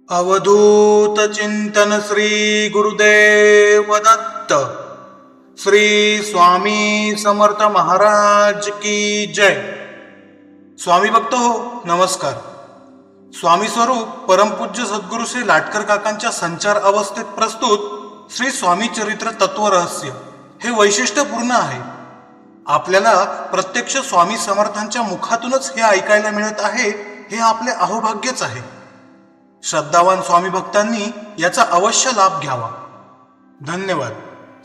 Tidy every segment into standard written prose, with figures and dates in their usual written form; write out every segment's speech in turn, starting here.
अवधूत चिंतन श्री गुरुदेव दत्त। श्री स्वामी समर्थ महाराज की जय। स्वामी भक्त हो, नमस्कार। स्वामी स्वरूप परमपूज्य सद्गुरु श्री लाटकर काकांच्या संचार अवस्थेत प्रस्तुत श्री स्वामी चरित्र तत्व रहस्य हे वैशिष्ट्यपूर्ण आहे। आपल्याला प्रत्यक्ष स्वामी समर्थांच्या मुखातूनच हे ऐकायला मिळत आहे, हे आपले अहोभाग्यच आहे। श्रद्धावान स्वामी भक्तांनी याचा अवश्य लाभ घ्यावा। धन्यवाद।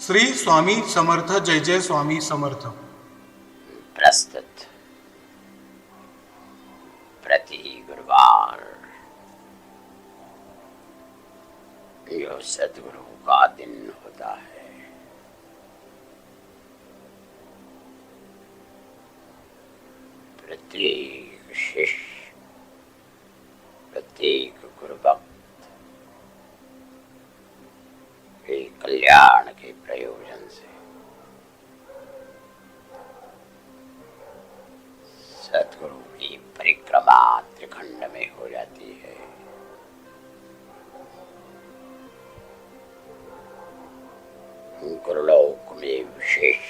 श्री स्वामी समर्थ। जय जय स्वामी समर्थ। प्रस्तुत प्रति गुरुवार जो सदगुरु का दिन होता है, प्रत्येक शिष्य, प्रत्येक गुरु भक्त के कल्याण के प्रयोजन से सदगुरु की परिक्रमा त्रिखंड में हो जाती है। गुरुलोक में विशेष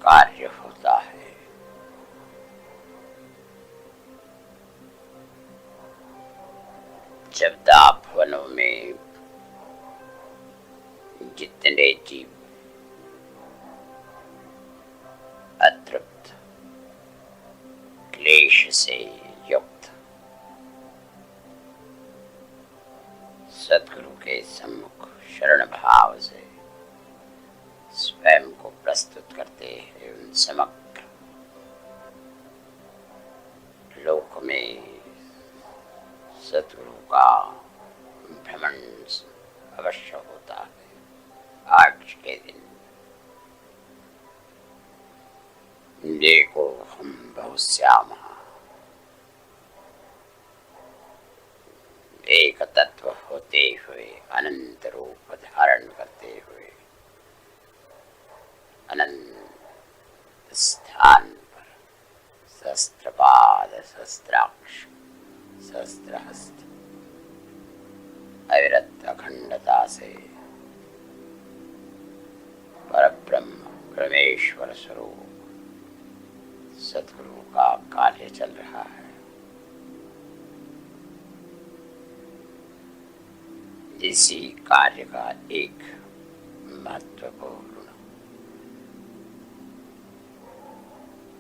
कार्य होता है। जब भवनों में जितने जीव अतृप्त क्लेश से युक्त सद्गुरु के सम्मुख शरण भाव से स्वयं को प्रस्तुत करते हैं, उन समग्र लोक में सद्गुरु का भ्रमण अवश्य होता है। आज के दिन देखो हम बहुश्याम एक तत्व होते हुए अनंत रूप धारण करते हुए अनंत स्थान पर शस्त्रपाद शस्त्राक्ष शस्त्रहस्त अविरत अखंडता से परब्रह्म परमेश्वर स्वरूप सद्गुरु का कार्य चल रहा है। इसी कार्य का एक महत्वपूर्ण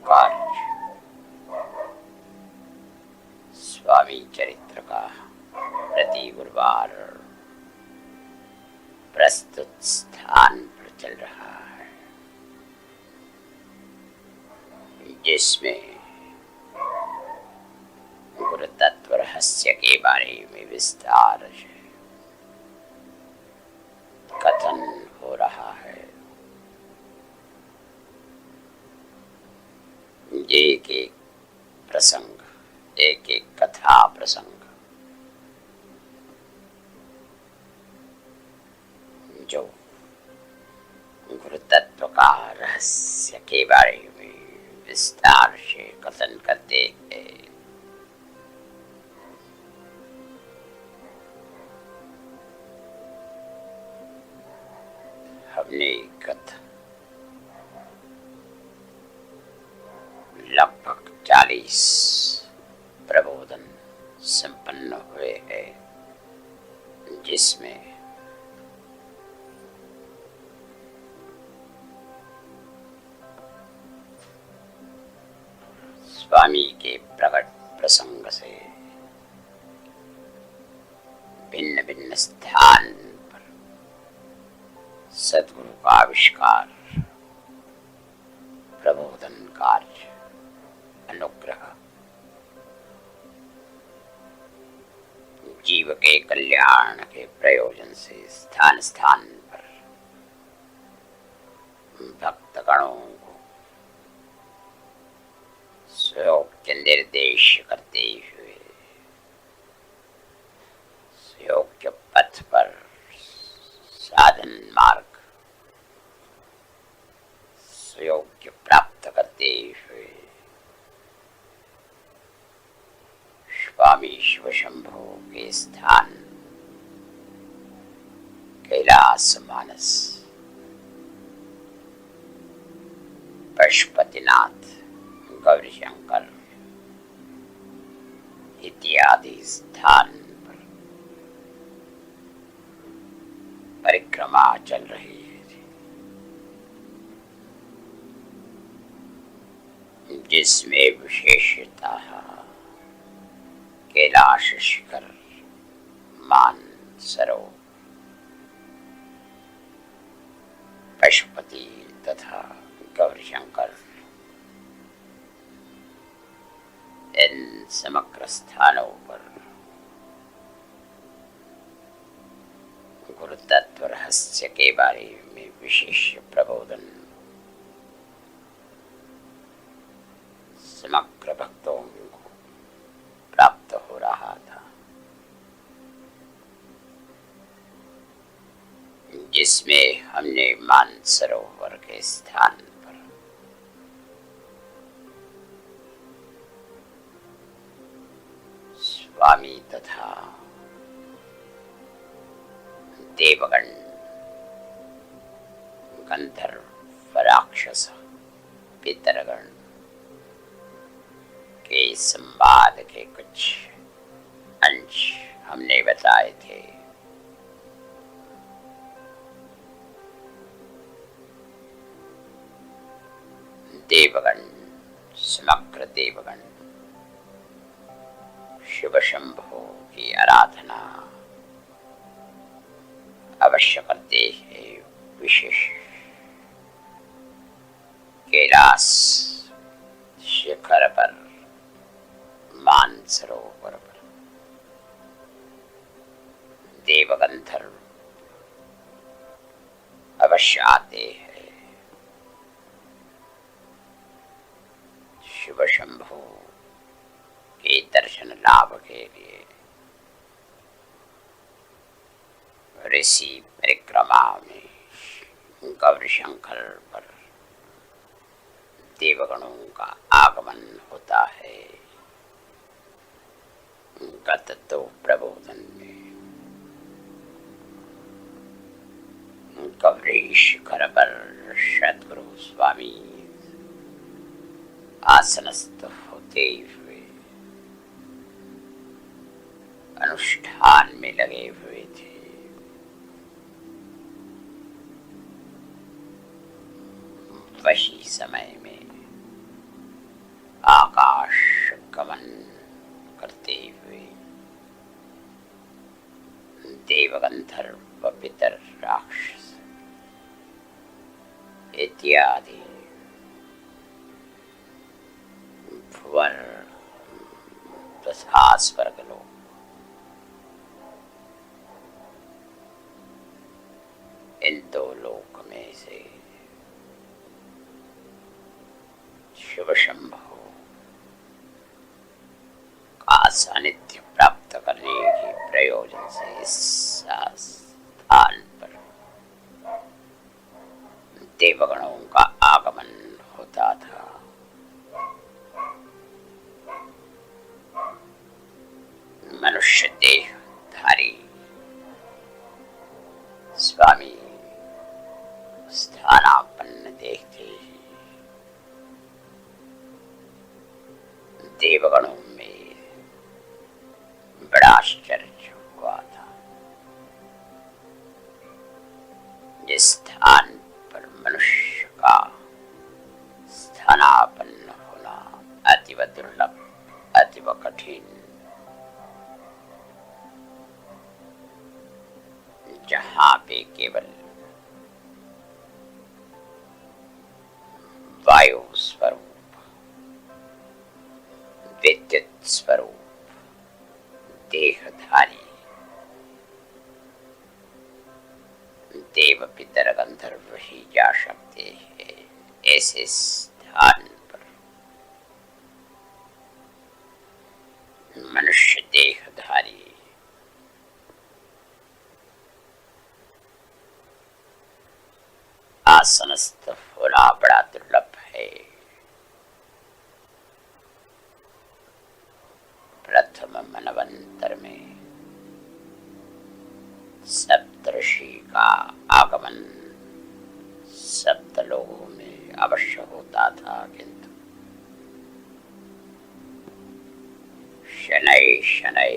कार्य स्वामी चरित्र का प्रति गुरुवार प्रस्तुत स्थान पर चल रहा है, जिसमें गुरु तत्व रहस्य के बारे में विस्तार से कथन हो रहा है। एक एक प्रसंग, एक एक कथा प्रसंग जो गुरु तत्व का रहस्य के बारे में विस्तार से कथन करते हैं। हमने गत लगभग 40 प्रबोधन संपन्न हुए हैं, जिसमें स्वामी के प्रकट प्रसंग से भिन्न भिन्न स्थान पर सद्गुरु का आविष्कार, प्रबोधन कार्य, अनुग्रह, जीव के कल्याण के प्रयोजन से स्थान स्थान पर भक्तगणों को सुयोग्य निर्देश करते हुए सुयोग्य पथ पर साधन मार्ग सुयोग्य प्राप्त करते हुए स्वामी शिव शंभु के स्थान कैलास मानस, पशुपतिनाथ, गौरी शंकर इत्यादि स्थान पर परिक्रमा चल रही है, जिसमें विशेषता कैलाश शिखर, मानसरोवर, पशुपति तथा गौरी शंकर, इन समग्र स्थानों पर गुरु तत्व रहस्य के बारे में विशेष प्रबोधन समग्र भक्तों को प्राप्त हो रहा था, जिसमें हमने मानसरोवर के स्थान पर स्वामी तथा देवगण, गंधर्व, राक्षस, पितरगण के संवाद के कुछ अंश हमने बताए थे। देवगण, समग्र देवगण शिव शंभु की आराधना अवश्य करते हैं। विशेष कैलाश शिखर पर, मानसरोवर पर देवगंधर्व अवश्य आते हैं शिव शंभु के दर्शन लाभ के लिए। ऋषि परिक्रमा में गौरी शंकर पर देवगणों का आगमन होता है। गत दो प्रबोधन में गौरी शिखर पर सद्गुरु स्वामी आसनस्थ होते हुए अनुष्ठान में लगे हुए थे। वही समय में आकाश गमन करते हुए देवगंधर्व, पितर, राक्षस इत्यादि भुवन तथा स्वर्गलोक इन दो लोक में से शिव शंभु का सानिध्य प्राप्त करने के प्रयोजन से इस स्थान पर देवगणों का आगमन होता था। मनुष्य देहधारी स्वामी स्थानापन्न देखते ही देवगणों में बड़ा आश्चर्य हुआ था। जिस स्थान पर मनुष्य का स्थानापन्न होना अतीव दुर्लभ, अतीव कठिन, जहां पे केवल वायु स्वरूप, विद्युत स्वरूप देहधारी देव, पितर, गंधर्व ही जा सकते हैं। ऐसे स्थान पर मनुष्य देहधारी आसनस्थ होना बड़ा दुर्लभ है। प्रथम मनवंतर में सप्तऋषि का आगमन सप्तलोकों में अवश्य होता था, किंतु शनै शनै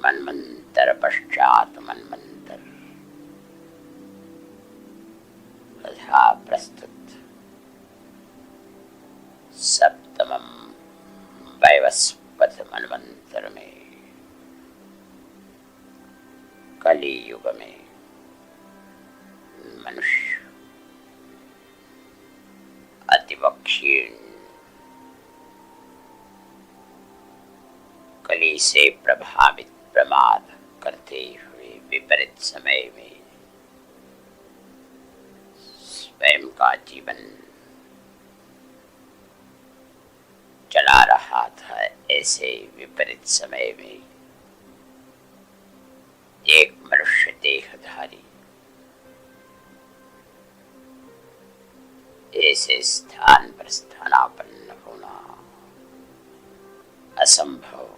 मनमंतर पश्चात मनमंतर तथा प्रस्तुत सप्तमम वैवस्वत मनमंतर में कली युग में मनुष्य अतिवक्षीण कली से प्रभावित प्रमाद करते हुए विपरीत समय में स्वयं का जीवन चला रहा था। ऐसे विपरीत समय में एक मनुष्य देहधारी ऐसे स्थान पर स्थानापन्न होना असंभव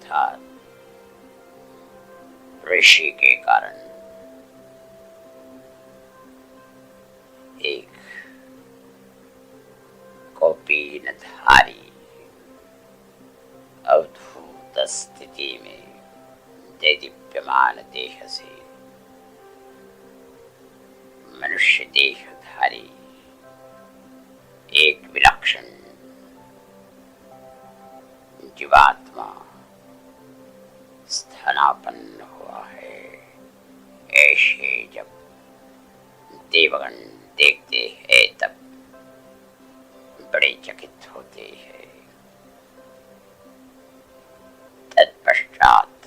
था। ऋषि के कारण एक कौपीनधारी अद्भुत स्थिति में दैदीप्यमान देह से मनुष्य देहधारी एक विलक्षण जीवात्मा स्थानापन्न हुआ है। ऐसे जब देवगण देखते हैं तब बड़े चकित होते हैं। तत्पश्चात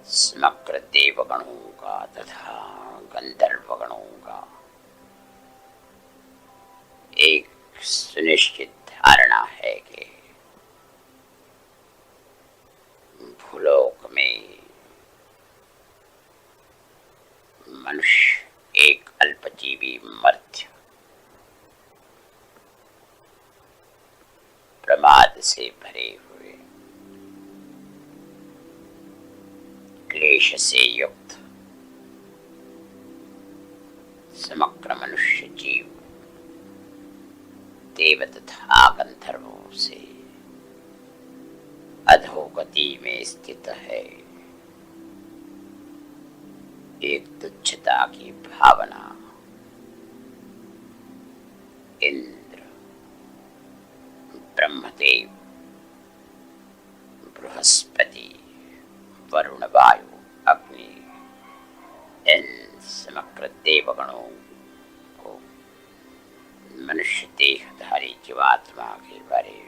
समग्र देवगणों का तथा गंधर्वगणों का एक सुनिश्चित धारणा है कि भूलोक में मनुष्य एक अल्पजीवी मर्त्य प्रमाद से भरे हुए क्लेश से युक्त समग्र मनुष्य जीव देव तथा गंधर्वों से अधोगति में स्थित है। एक तुच्छता की भावना इंद्र, ब्रह्मदेव, बृहस्पति, वरुण, वायु, अग्नि इन समग्र देवगणों को मनुष्य देहधारी जीवात्मा के बारे में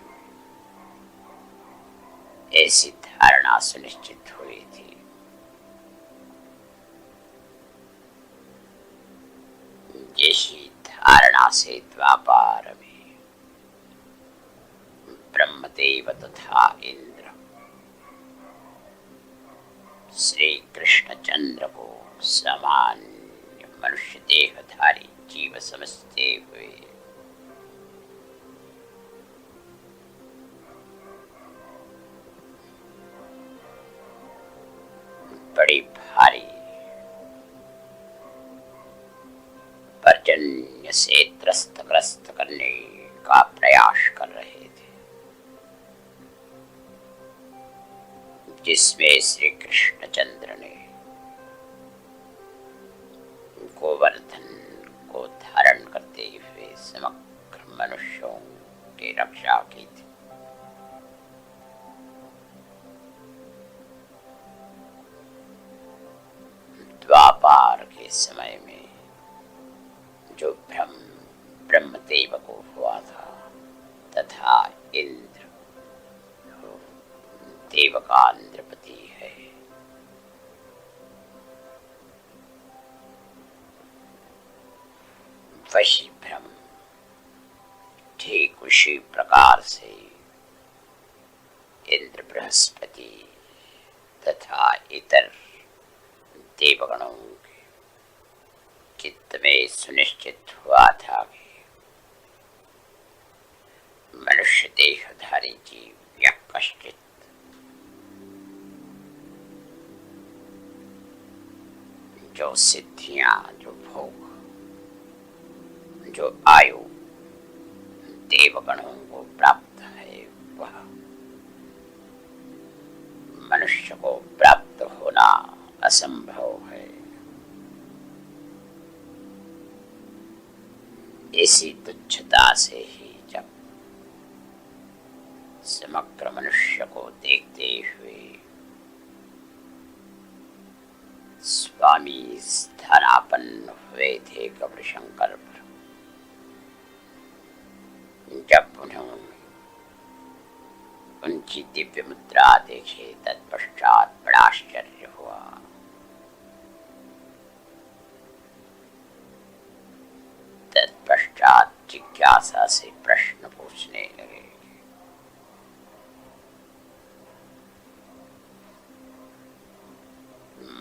ऐसी धारणा सुनिश्चित हुई थी। जैसी धारणा से द्वापार में ब्रह्मदेव तथा इंद्र श्री कृष्ण चंद्र को सामान्य मनुष्य देहधारी जीव समझते हुए बड़ी भारी पर्जन्य से ग्रस्त करने का प्रयास कर रहे थे, जिसमें श्री कृष्णचंद्र ने गोवर्धन को धारण करते हुए समग्र मनुष्यों की रक्षा की थी। द्वापार के समय में जो भ्रम ब्रह्मदेव को हुआ था तथा इंद्र देव का इंद्रपति है, वही भ्रम ठीक उसी प्रकार से इंद्र, बृहस्पति तथा इतर देवगणों के चित्त में सुनिश्चित हुआ था कि मनुष्य मनुष्य देहधारी जीव या कश्चित जो सिद्धियां, जो भोग, जो आयु देवगणों को प्राप्त है, वह मनुष्य को प्राप्त होना असंभव है। इसी तुच्छता से ही जब समग्र मनुष्य को देखते हुए स्वामी स्थानापन्न हुए थे गौरीशंकर पर, जब उन्होंने उनकी दिव्य मुद्रा देखी, तत्पश्चात बड़ा आश्चर्य हुआ। तत्पश्चात जिज्ञासा से प्रश्न पूछने लगे।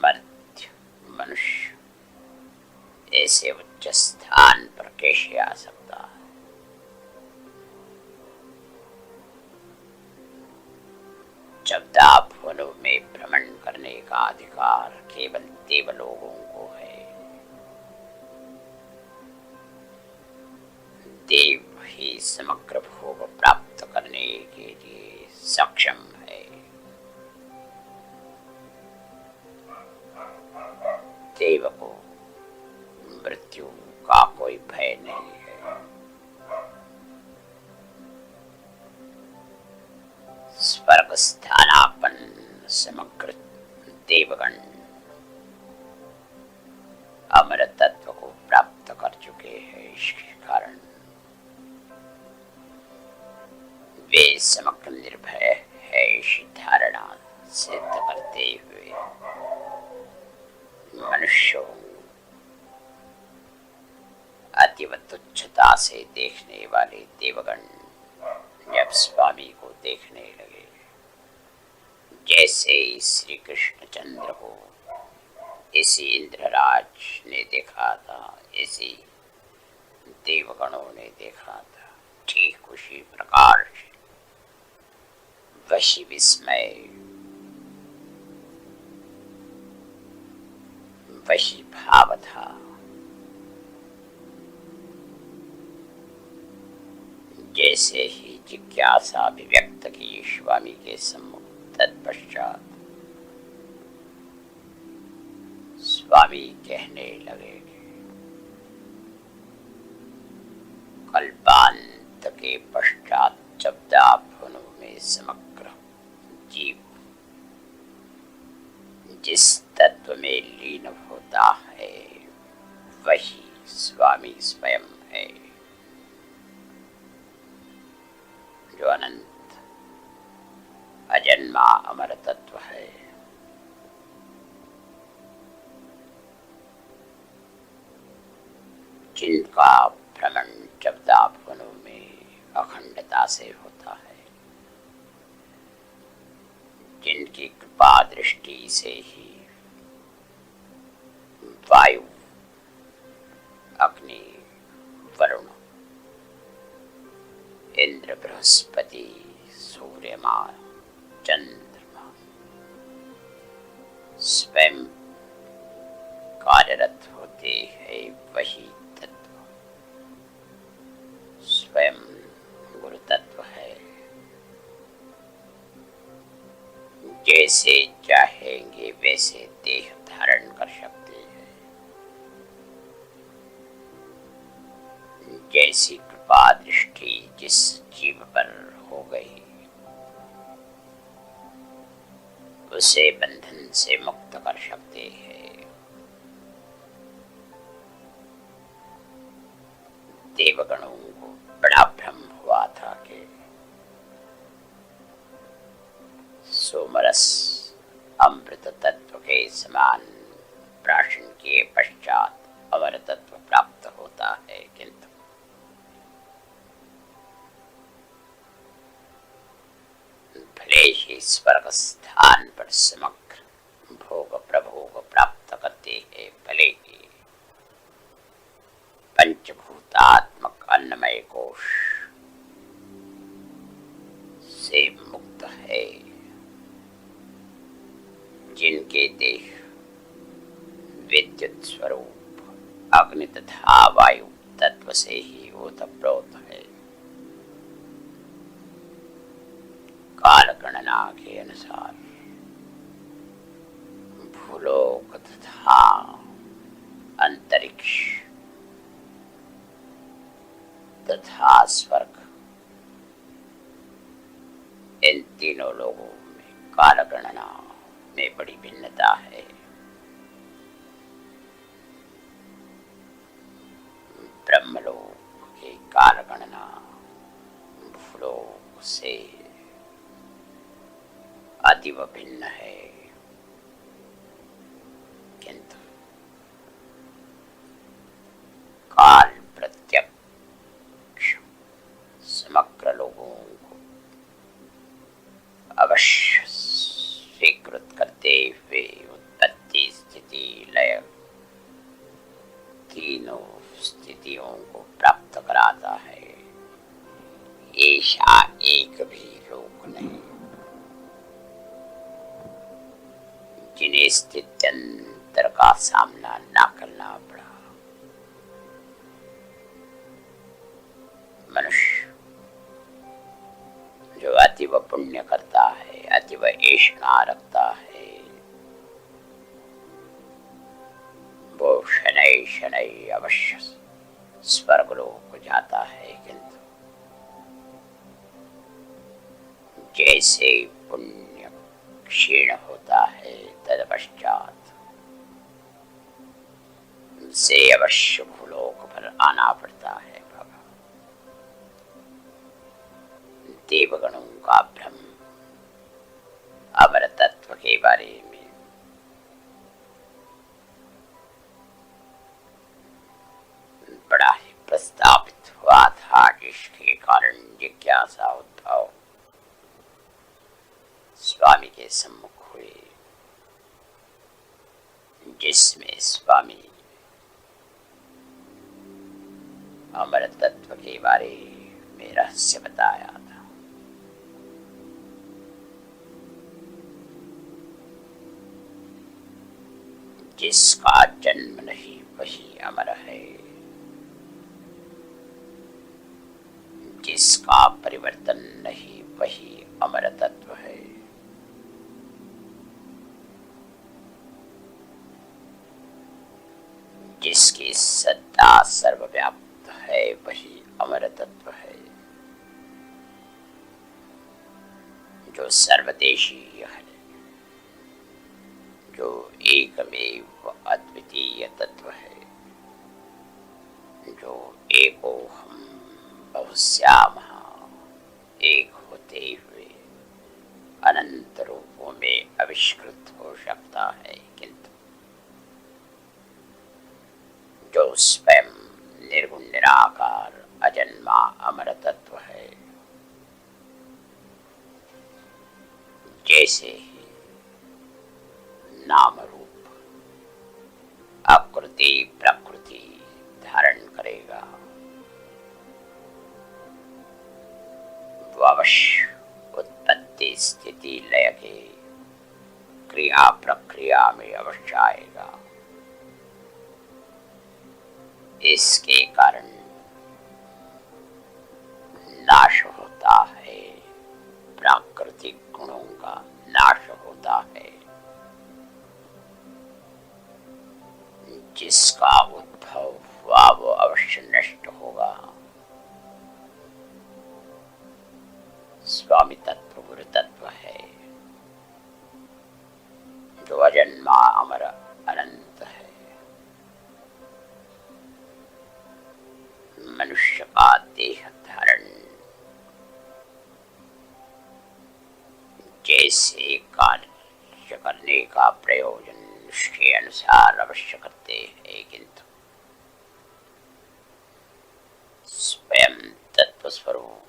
मर्त्य मनुष्य ऐसे उच्च स्थान पर कैसे आ सकता है? चौदाभुवनों में भ्रमण करने का अधिकार केवल देवलोगों को है। देव ही समग्र भोग प्राप्त करने के लिए सक्षम है। देव को मृत्यु का कोई भय नहीं है। स्वर्ग स्थानापन्न समग्र देवगण अमर तत्व को प्राप्त कर चुके हैं। इसके कारण वे समग्र निर्भय है इस धारणा सिद्ध करते हुए मनुष्यों अतीव तुच्छता से देखने वाले देवगण जब स्वामी को देखने लगे, जैसे श्री कृष्ण चंद्र को इसी इंद्रराज ने देखा था, इसी देवगणों ने देखा था, ठीक उसी प्रकार से वशी विस्मय, वशी भाव था। जैसे ही जिज्ञासा अभिव्यक्त की स्वामी के सम्मुख, तत्पश्चात स्वामी कहने लगे, कल्पांत के पश्चात चौदाभुवनों में समग्र जीव जिस तत्व में लीन होता है, वही स्वामी स्वयं है, जो अनंत अजन्मा अमर तत्व है। जिनका भ्रमण चौदाभुवनों में अखंडता से होता है, जिनकी कृपा दृष्टि से ही वायु, अग्नि, वरुण, इंद्र, बृहस्पति, सूर्यमा, चंद्रमा स्वयं कार्यरत होते हैं, वही तत्व स्वयं गुरु तत्व है। जैसे चाहेंगे वैसे देह धारण कर सकते हैं। जैसी कृपा दृष्टि जिस जीव पर हो गई, उसे बंधन से मुक्त कर सकते हैं। देवगणों को बड़ा भ्रम हुआ था कि सोमरस अमृत तत्व के समान प्राशन के पश्चात अमर तत्व प्राप्त होता है, किंतु भले ही स्वर्ग स्थान पर समग्र भोग प्रभोग प्राप्त करते हैं, भले ही पंचभूतात्मक अन्नमय कोश से मुक्त है, जिनके देह विद्युत स्वरूप अग्नि तथा वायु तत्व से ही ओतप्रोत है। काल गणना के अनुसार भूलोक तथा अंतरिक्ष तथा स्वर्ग, इन तीनों लोगों में काल गणना में बड़ी भिन्नता है। ब्रह्मलोक की काल गणना भूलोक से अतीव भिन्न है, किंतु काल प्रत्यक्ष समग्र लोगों को अवश्य स्वीकृत करते हुए उत्पत्ति स्थिति लय तीनों स्थितियों को प्राप्त कराता है। ऐसा एक भी लोक नहीं जिन्हें स्थित्यंतर का सामना ना करना पड़ा। मनुष्य जो अतीव पुण्य करता है, अतीव ऐषणा रखता है, वो शनै शनै अवश्य स्वर्ग लोक को जाता है, किंतु जैसे पुण्य क्षीण होता है तत्पश्चात से अवश्य भूलोक पर आना पड़ता है। बाबा, देवगणों का भ्रम अमर तत्व के बारे में बड़ा ही प्रस्तावित हुआ था, जिसके कारण जिज्ञासा उद्भव स्वामी के सम्मुख हुए, जिसमें स्वामी अमर तत्व के बारे में रहस्य बताया था। जिसका जन्म नहीं वही अमर है, जिसका परिवर्तन नहीं वही अमर तत्व है। जिसकी सत्ता सर्वव्याप्त है वही अमर तत्व है। जो सर्वदेशीय है, जो एकमेव अद्वितीय तत्व है, जो एको हम बहुश्यामः एक होते हुए अनंत रूपों में आविष्कृत हो सकता है, किंतु जो स्वयं निर्गुण निराकार अजन्मा अमर तत्व है। जैसे ही नाम रूप आकृति प्रकृति धारण करेगा, वो अवश्य उत्पत्ति स्थिति लय के क्रिया प्रक्रिया में अवश्य आएगा। इसके कारण नाश होता है, प्राकृतिक गुणों का नाश होता है। जिसका उद्भव हुआ वो अवश्य नष्ट होगा। स्वामी तत्व गुरु तत्व है, जो अजन्मा अमर अनंत है। मनुष्य का देह धारण जैसे कार्य करने का प्रयोजन उसके अनुसार अवश्य करते हैं, किंतु स्वयं तत्व स्वरूप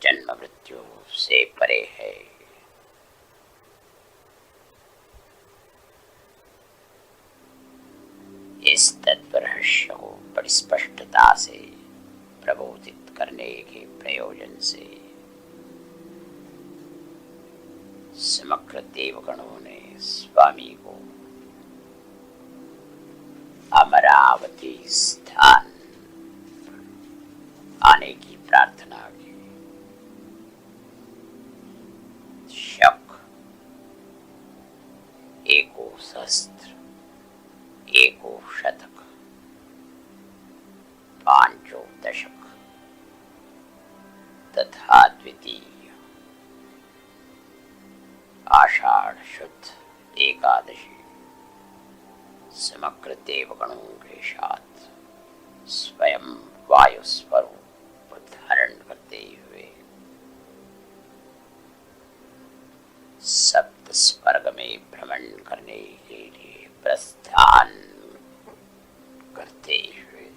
जन्म मृत्यु से परे है। इस तत्व रहस्य को बड़ी स्पष्टता से प्रबोधित करने के प्रयोजन से समग्र देवगणों ने स्वामी को अमरावती स्थान आने की प्रार्थना की। शक, एको शस्त्र, एको शतक, पांचों दशक तथा द्वितीय आषाढ़ शुद्ध एकादशी समग्र देवगणों के साथ स्वयं वायु स्वरूप धारण करते हुए सप्त स्वर्ग में भ्रमण करने के लिए प्रस्थान करते हुए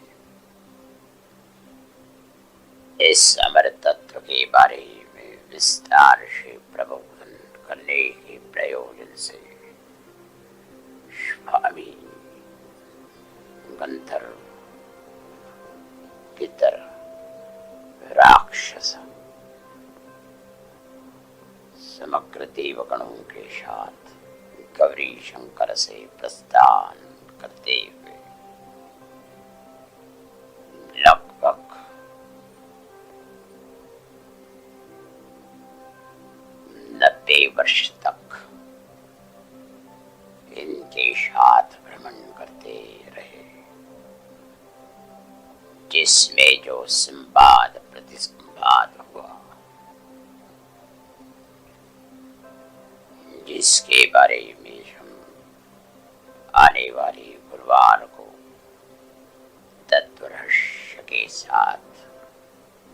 इस अमर तत्व के बारे में विस्तार से प्रबोधन करने के प्रयोजन से स्वामी गंधर्व, पितर, राक्षस समग्र देवगणों के साथ गौरी शंकर से प्रस्थान करते हुए लगभग 90 वर्ष तक इनके साथ भ्रमण करते रहे, जिसमें जो संवाद प्रतिसंवाद हुआ, जिसके बारे में हम आने वाले गुरुवार को तत्व रहस्य के साथ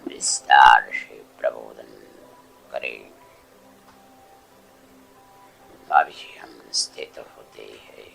विस्तार से प्रबोधन करें। अभी हम स्थित होते हैं